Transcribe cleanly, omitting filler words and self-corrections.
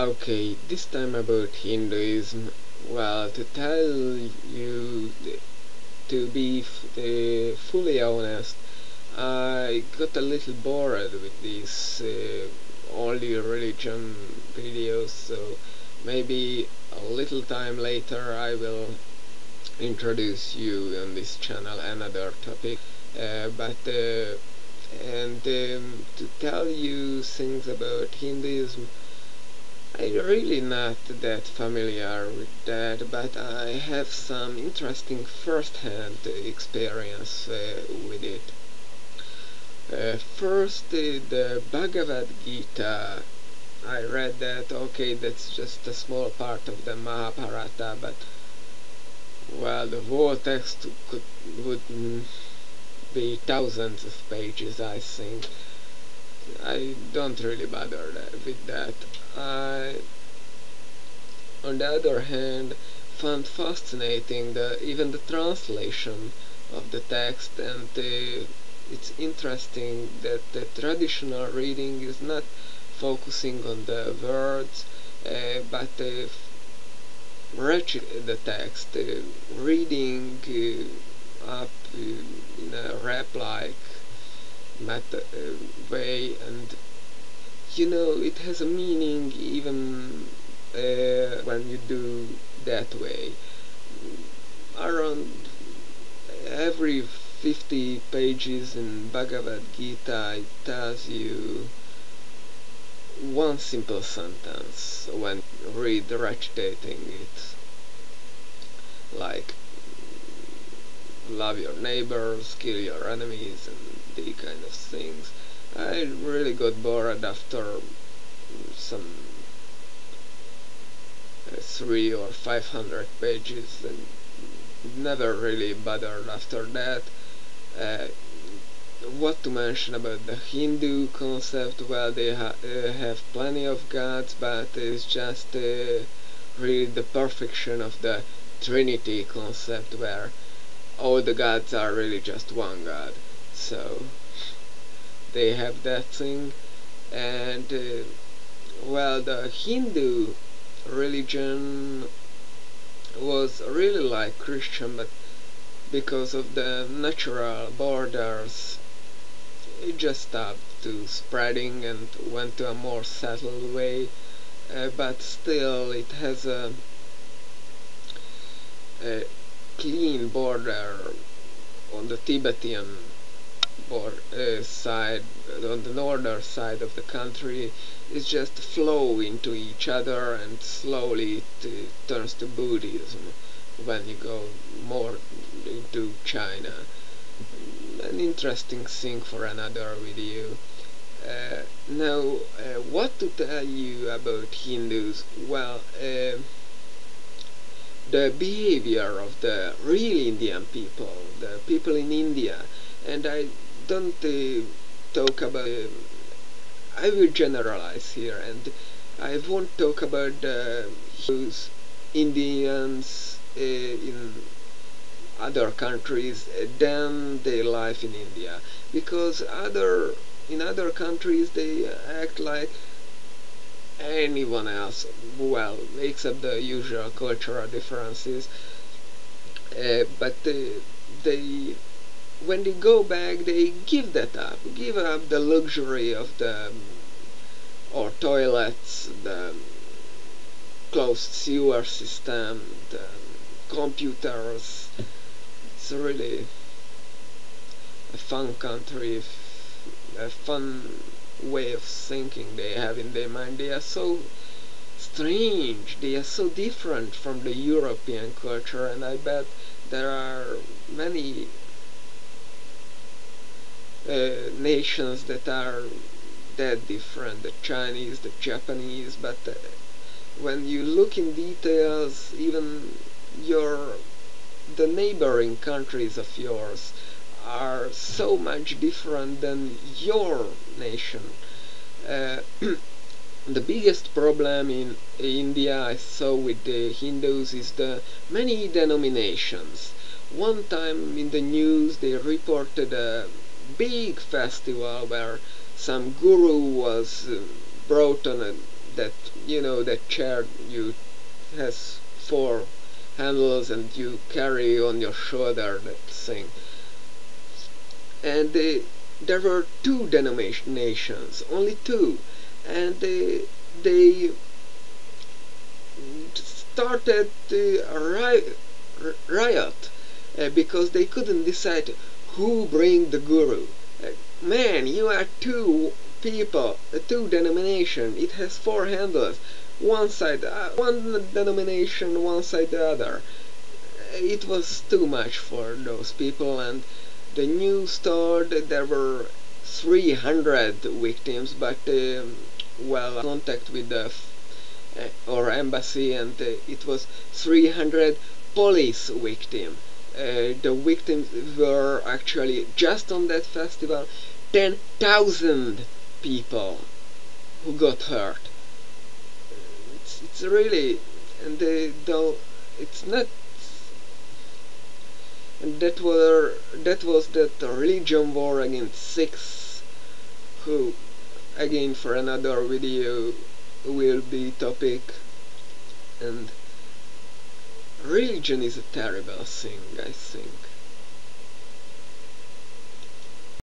Okay, this time about Hinduism. Well, to tell you, to be fully honest, I got a little bored with these only religion videos, so maybe a little time later I will introduce you on this channel another topic. And to tell you things about Hinduism, I'm really not that familiar with that, but I have some interesting first-hand experience with it. First, the Bhagavad Gita. I read that, okay, that's just a small part of the Mahabharata, but, well, the whole text would be thousands of pages, I think. I don't really bother with that. I, on the other hand, found fascinating even the translation of the text, and it's interesting that the traditional reading is not focusing on the words, but the text, reading up in a rap-like way, and it has a meaning even when you do that way. Around every 50 pages in Bhagavad Gita, it tells you one simple sentence when you read recitating it, like love your neighbors, kill your enemies, and the kind of things. I really got bored after some 3 or 500 pages, and never really bothered after that. Uh, what to mention about the Hindu concept? Well, they have plenty of gods, but it's just really the perfection of the Trinity concept, where all the gods are really just one god. So they have that thing, and well, the Hindu religion was really like Christian, but because of the natural borders, it just stopped to spreading and went to a more settled way. But still, it has a clean border on the Tibetan side, on the northern side of the country. Is just flow into each other, and slowly it turns to Buddhism when you go more into China. An interesting thing for another video. Now, what to tell you about Hindus? Well, the behavior of the real Indian people, the people in India, and I don't talk about I will generalize here, and I won't talk about the Indians in other countries than their life in India, because in other countries they act like anyone else, well, except the usual cultural differences. But they when they go back, they give up the luxury of the or toilets, the closed sewer system, the computers. It's really a fun country, a fun way of thinking they have in their mind. They are so strange, they are so different from the European culture, and I bet there are many nations that are that different, the Chinese, the Japanese, but when you look in details, even the neighboring countries of yours are so much different than your nation. Uh, the biggest problem in India I saw with the Hindus is the many denominations. One time in the news they reported a big festival where some guru was brought on a that that chair you has four handles and you carry on your shoulder that thing. And there were two denominations, only two, and they started a riot because they couldn't decide who bring the guru. Man, you are two people, two denomination. It has four handles. One side, one denomination, one side the other. It was too much for those people, and the news told that there were 300 victims, but well, contact with the or embassy, and it was 300 police victims. The victims were actually just on that festival 10,000 people who got hurt. It's really, and though it's not, and that was that religion war against Sikhs, who again for another video will be topic. And religion is a terrible thing, I think.